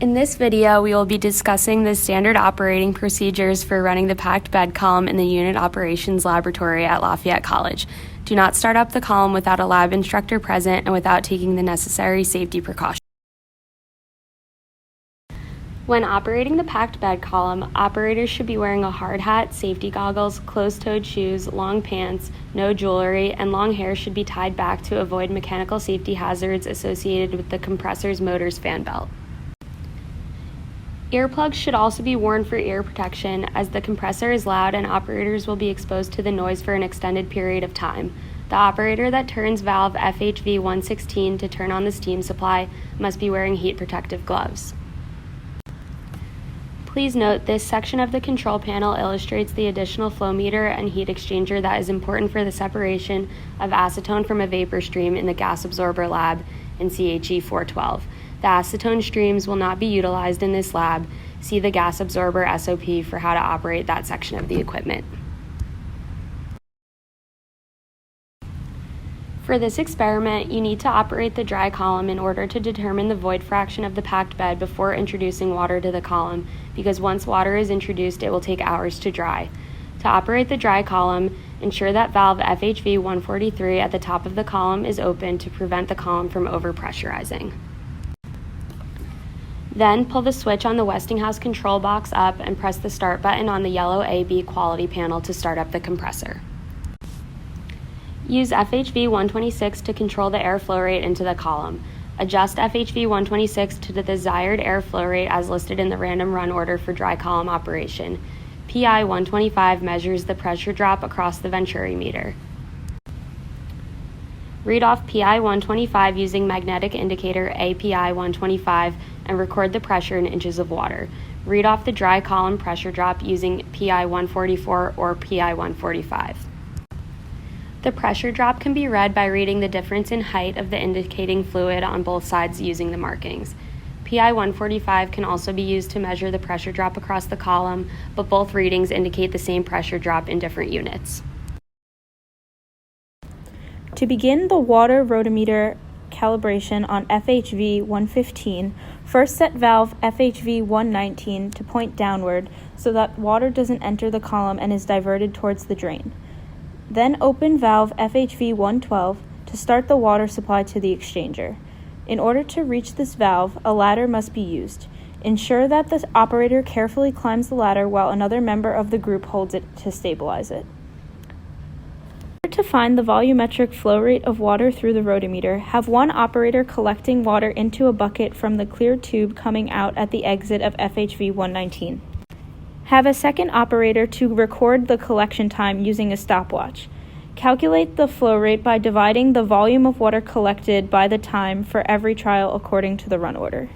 In this video, we will be discussing the standard operating procedures for running the packed bed column in the Unit Operations Laboratory at Lafayette College. Do not start up the column without a lab instructor present and without taking the necessary safety precautions. When operating the packed bed column, operators should be wearing a hard hat, safety goggles, closed-toed shoes, long pants, no jewelry, and long hair should be tied back to avoid mechanical safety hazards associated with the compressor's motor's fan belt. Earplugs should also be worn for ear protection, as the compressor is loud and operators will be exposed to the noise for an extended period of time. The operator that turns valve FHV 116 to turn on the steam supply must be wearing heat protective gloves. Please note, this section of the control panel illustrates the additional flow meter and heat exchanger that is important for the separation of acetone from a vapor stream in the gas absorber lab in CHE 412. The acetone streams will not be utilized in this lab. See the gas absorber SOP for how to operate that section of the equipment. For this experiment, you need to operate the dry column in order to determine the void fraction of the packed bed before introducing water to the column, because once water is introduced, it will take hours to dry. To operate the dry column, ensure that valve FHV 143 at the top of the column is open to prevent the column from overpressurizing. Then pull the switch on the Westinghouse control box up and press the start button on the yellow AB quality panel to start up the compressor. Use FHV 126 to control the airflow rate into the column. Adjust FHV 126 to the desired airflow rate as listed in the random run order for dry column operation. PI 125 measures the pressure drop across the Venturi meter. Read off PI 125 using magnetic indicator API 125 and record the pressure in inches of water. Read off the dry column pressure drop using PI 144 or PI 145. The pressure drop can be read by reading the difference in height of the indicating fluid on both sides using the markings. PI 145 can also be used to measure the pressure drop across the column, but both readings indicate the same pressure drop in different units. To begin the water rotometer calibration on FHV 115, first set valve FHV 119 to point downward so that water doesn't enter the column and is diverted towards the drain. Then open valve FHV 112 to start the water supply to the exchanger. In order to reach this valve, a ladder must be used. Ensure that the operator carefully climbs the ladder while another member of the group holds it to stabilize it. To find the volumetric flow rate of water through the rotometer, have one operator collecting water into a bucket from the clear tube coming out at the exit of FHV 119. Have a second operator to record the collection time using a stopwatch. Calculate the flow rate by dividing the volume of water collected by the time for every trial according to the run order.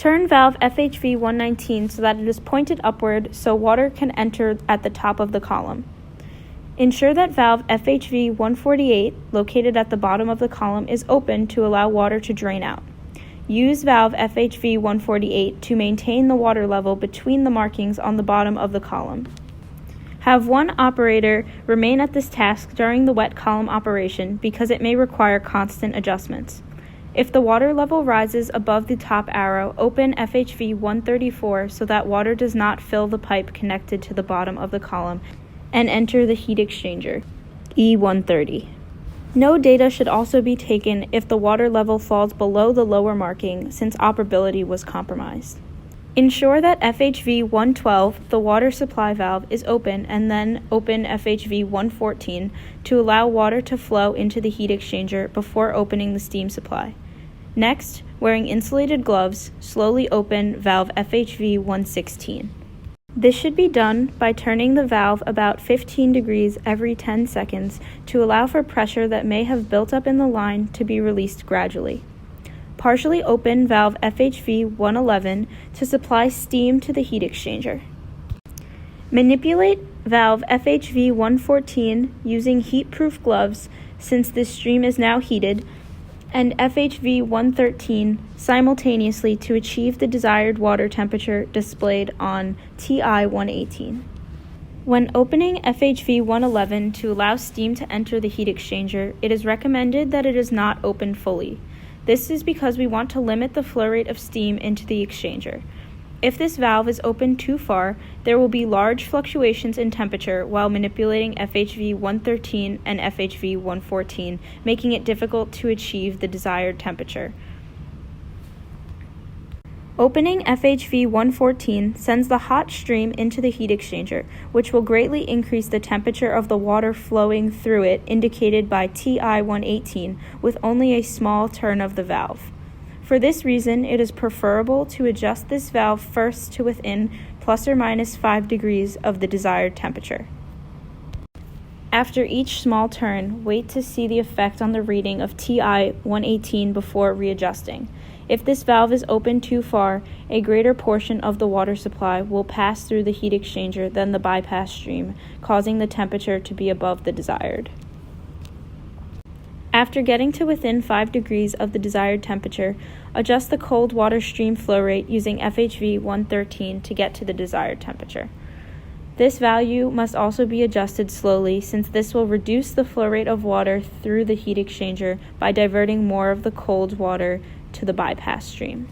Turn valve FHV 119 so that it is pointed upward so water can enter at the top of the column. Ensure that valve FHV 148, located at the bottom of the column, is open to allow water to drain out. Use valve FHV 148 to maintain the water level between the markings on the bottom of the column. Have one operator remain at this task during the wet column operation because it may require constant adjustments. If the water level rises above the top arrow, open FHV 134 so that water does not fill the pipe connected to the bottom of the column and enter the heat exchanger, E130. No data should also be taken if the water level falls below the lower marking, since operability was compromised. Ensure that FHV 112, the water supply valve, is open, and then open FHV 114 to allow water to flow into the heat exchanger before opening the steam supply. Next, wearing insulated gloves, slowly open valve FHV 116. This should be done by turning the valve about 15 degrees every 10 seconds to allow for pressure that may have built up in the line to be released gradually. Partially open valve FHV 111 to supply steam to the heat exchanger. Manipulate valve FHV 114 using heat-proof gloves, since this stream is now heated, and FHV 113 simultaneously to achieve the desired water temperature displayed on TI 118. When opening FHV 111 to allow steam to enter the heat exchanger, it is recommended that it is not opened fully. This is because we want to limit the flow rate of steam into the exchanger. If this valve is opened too far, there will be large fluctuations in temperature while manipulating FHV 113 and FHV 114, making it difficult to achieve the desired temperature. Opening FHV 114 sends the hot stream into the heat exchanger, which will greatly increase the temperature of the water flowing through it, indicated by TI 118, with only a small turn of the valve. For this reason, it is preferable to adjust this valve first to within plus or minus 5 degrees of the desired temperature. After each small turn, wait to see the effect on the reading of TI 118 before readjusting. If this valve is opened too far, a greater portion of the water supply will pass through the heat exchanger than the bypass stream, causing the temperature to be above the desired. After getting to within 5 degrees of the desired temperature, adjust the cold water stream flow rate using FHV 113 to get to the desired temperature. This value must also be adjusted slowly, since this will reduce the flow rate of water through the heat exchanger by diverting more of the cold water to the bypass stream.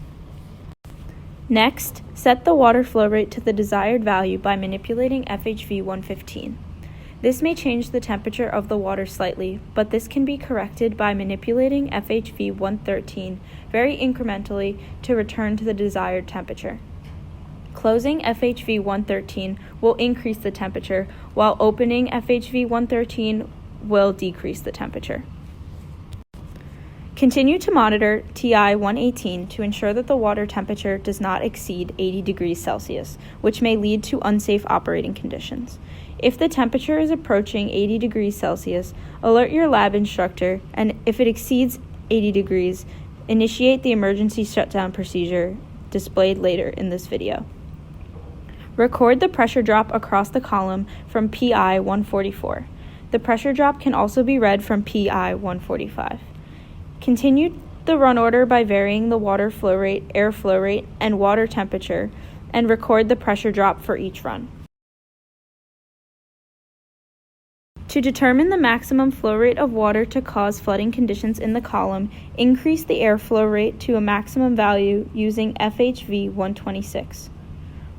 Next, set the water flow rate to the desired value by manipulating FHV 115. This may change the temperature of the water slightly, but this can be corrected by manipulating FHV 113 very incrementally to return to the desired temperature. Closing FHV 113 will increase the temperature, while opening FHV 113 will decrease the temperature. Continue to monitor TI 118 to ensure that the water temperature does not exceed 80 degrees Celsius, which may lead to unsafe operating conditions. If the temperature is approaching 80 degrees Celsius, alert your lab instructor, and if it exceeds 80 degrees, initiate the emergency shutdown procedure displayed later in this video. Record the pressure drop across the column from PI 144. The pressure drop can also be read from PI 145. Continue the run order by varying the water flow rate, air flow rate, and water temperature, and record the pressure drop for each run. To determine the maximum flow rate of water to cause flooding conditions in the column, increase the air flow rate to a maximum value using FHV 126.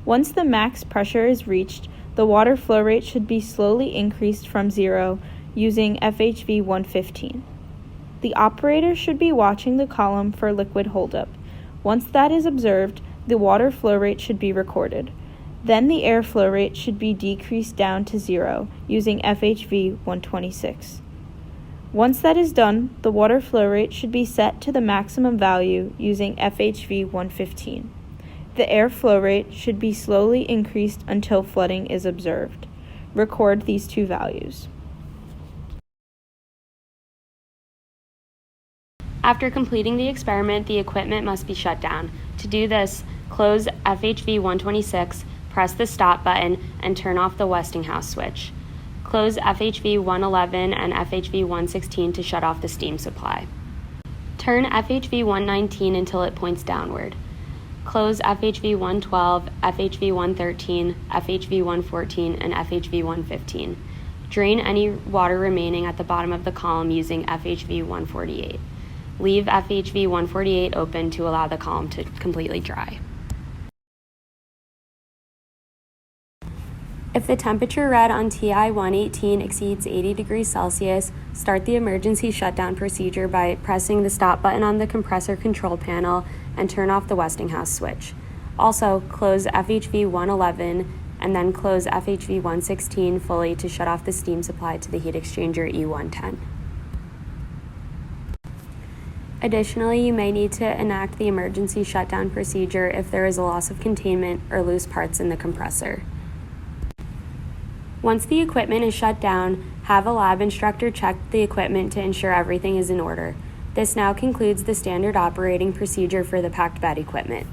Once the max pressure is reached, the water flow rate should be slowly increased from 0 using FHV 115. The operator should be watching the column for liquid holdup. Once that is observed, the water flow rate should be recorded. Then the air flow rate should be decreased down to 0 using FHV 126. Once that is done, the water flow rate should be set to the maximum value using FHV 115. The air flow rate should be slowly increased until flooding is observed. Record these two values. After completing the experiment, the equipment must be shut down. To do this, close FHV 126, press the stop button, and turn off the Westinghouse switch. Close FHV 111 and FHV 116 to shut off the steam supply. Turn FHV 119 until it points downward. Close FHV 112, FHV 113, FHV 114, and FHV 115. Drain any water remaining at the bottom of the column using FHV 148. Leave FHV 148 open to allow the column to completely dry. If the temperature read on TI 118 exceeds 80 degrees Celsius, start the emergency shutdown procedure by pressing the stop button on the compressor control panel and turn off the Westinghouse switch. Also, close FHV 111 and then close FHV 116 fully to shut off the steam supply to the heat exchanger E110. Additionally, you may need to enact the emergency shutdown procedure if there is a loss of containment or loose parts in the compressor. Once the equipment is shut down, have a lab instructor check the equipment to ensure everything is in order. This now concludes the standard operating procedure for the packed bed equipment.